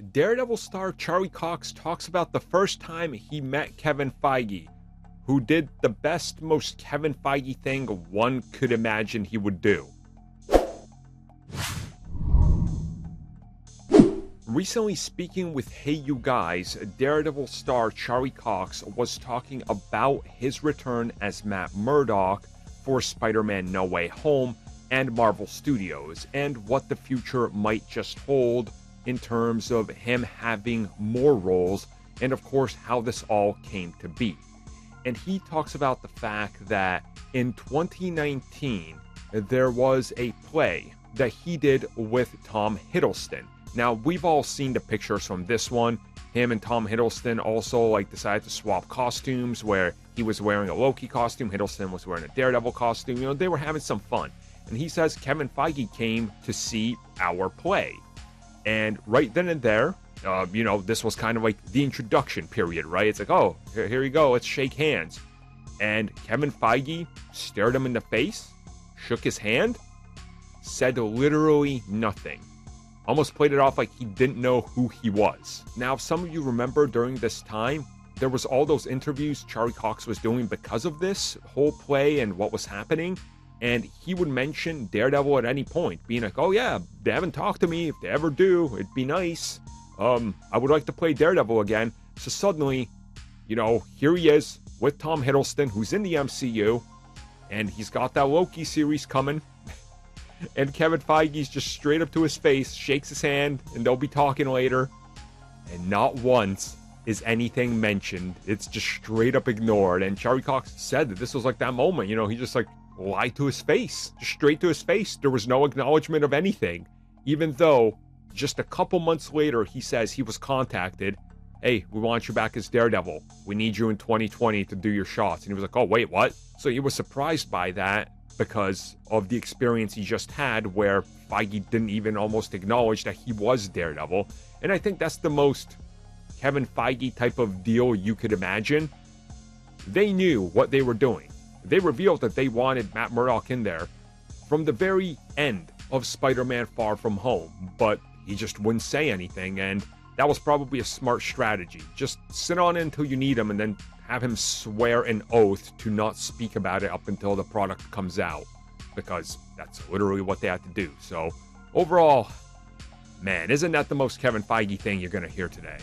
Daredevil star Charlie Cox talks about the first time he met Kevin Feige, who did the best, most Kevin Feige thing one could imagine he would do. Recently speaking with Hey You Guys, Daredevil star Charlie Cox was talking about his return as Matt Murdock for Spider-Man No Way Home and Marvel Studios, and what the future might just hold in terms of him having more roles, and of course how this all came to be. And he talks about the fact that in 2019 there was a play that he did with Tom Hiddleston. Now, we've all seen the pictures from this one. Him and Tom Hiddleston also decided to swap costumes, where he was wearing a Loki costume, Hiddleston was wearing a Daredevil costume. You know, they were having some fun. And he says Kevin Feige came to see our play. And right then and there, this was kind of like the introduction period, right? It's like, oh, here you go, let's shake hands. And Kevin Feige stared him in the face, shook his hand, said literally nothing. Almost played it off like he didn't know who he was. Now, if some of you remember during this time, there was all those interviews Charlie Cox was doing because of this whole play and what was happening. And he would mention Daredevil at any point, being like, oh yeah, they haven't talked to me. If they ever do, it'd be nice. I would like to play Daredevil again. So suddenly, here he is with Tom Hiddleston, who's in the MCU, and he's got that Loki series coming. And Kevin Feige's just straight up to his face, shakes his hand, and they'll be talking later. And not once is anything mentioned. It's just straight up ignored. And Charlie Cox said that this was like that moment, he just lied to his face, just straight to his face. There was no acknowledgement of anything, even though just a couple months later, he says he was contacted. Hey, we want you back as Daredevil. We need you in 2020 to do your shots. And he was like, oh, wait, what? So he was surprised by that, because of the experience he just had where Feige didn't even almost acknowledge that he was Daredevil. And I think that's the most Kevin Feige type of deal you could imagine. They knew what they were doing. They revealed that they wanted Matt Murdock in there from the very end of Spider-Man Far From Home, but he just wouldn't say anything, and that was probably a smart strategy. Just sit on it until you need him, and then have him swear an oath to not speak about it up until the product comes out, because that's literally what they had to do. So overall, man, isn't that the most Kevin Feige thing you're going to hear today?